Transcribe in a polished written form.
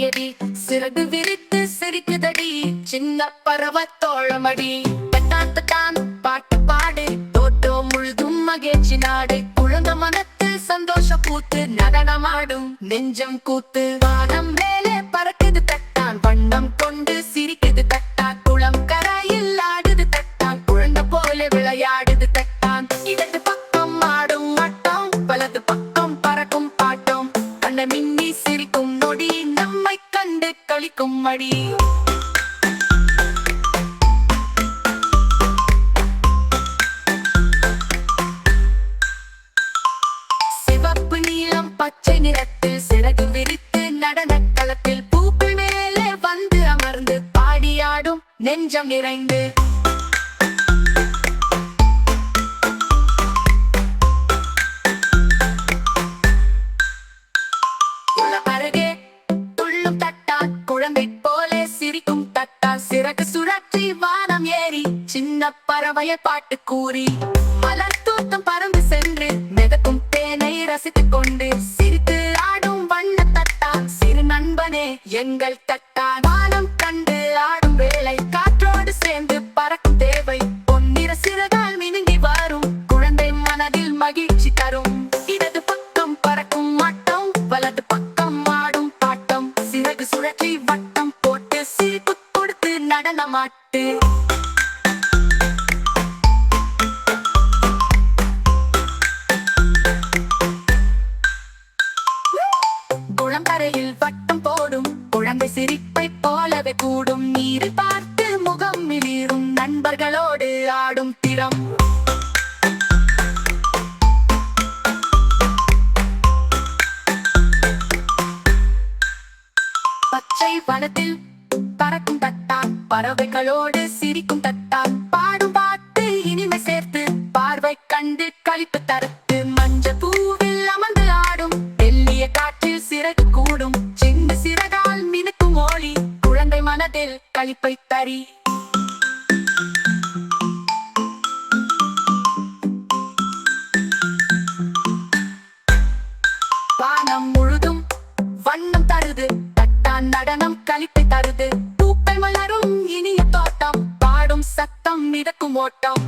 பாடியடி, சிறகு விரித்து சிரிக்குதடி சின்ன பறவை தோழமடி. தட்டான் தட்டான் பாட்டு பாடு, தோட்டம் முழுதும் மகிழ்ச்சி நாடு. குழந்த மனத்தில் சந்தோஷ கூத்து, நடனமாடும் நெஞ்சம் கூத்து. வானம் மேலே பறக்குது தட்டான், வண்ணம் கொண்டு சிரிக்குது தட்டான். குளம் கரையில் ஆடுது தட்டான், குழந்தை போல விளையாடுது தட்டான். இடது பக்கம் ஆடும் ஆட்டம், வலது பக்கம் பறக்கும் பாட்டம். கண்ண மின்னி சிரிக்கும் நொடி, நம்மை கண்டு களிக்கும் மடி. சிவப்பு நீலம் பச்சை நிறத்தில் சிறகு விரித்து நடன களத்தில் பூக்கள் மேலே வந்து அமர்ந்து பாடியாடும் நெஞ்சம் நிறைந்து. அருகே துள்ளும் தட்டான், குழந்தை போலே சிரிக்கும் தட்டான். சிறகு சுழற்றி வானம் ஏறி சின்ன பறவையை பாட்டு கூறி, மலர் தோட்டம் பறந்து சென்று மிதக்கும் தேனை ரசித்துக் கொண்டு சிரித்து ஆடும் வண்ண தட்டான். சிறு நண்பனே எங்கள் தட்டான், வானம் கண்டு ஆடும் வேளை காற்றோடு சேர்ந்து பறக்கும் தேவை. பொன்னிற சிறகால் மினுங்கி வரும் குழந்தை மனதில் மகிழ்ச்சி தரும். இடது பக்கம் பறக்கும் ஆட்டம், வலது பக்கம் ஆடும் பாட்டம். சிறகு சுழற்றி வட்டம் போட்டு சிரிப்பு கொடுத்து நடனமாட்டு. குளங்கரையில் வட்டம் போடும் குழந்தை சிரிப்பை போலவே கூடும். நீரில் பார்த்து முகம் மிளிரும் நண்பர்களோடு ஆடும் திறம். பச்சை வனத்தில் பறக்கும் தட்டான், பறவைகளோடு சிரிக்கும் தட்டான். பாடும் பாட்டு இனிமை சேர்த்து பார்வை கண்டு களிப்பு தரத்து. மஞ்சள் பூவில் அமர்ந்து ஆடும் வெள்ளிய காற்றில் சிறகு கூடும். சின்ன சிறகால் மினுக்கும் ஒளி குழந்தை மனதில் களிப்பை தரி. வானம் முழுதும் வண்ணம் தருது தட்டான், நடனம் களிப்பை தருது. பூக்கள் மலரும் இனிய தோட்டம், பாடும் சத்தம் மிதக்கும் ஓட்டம்.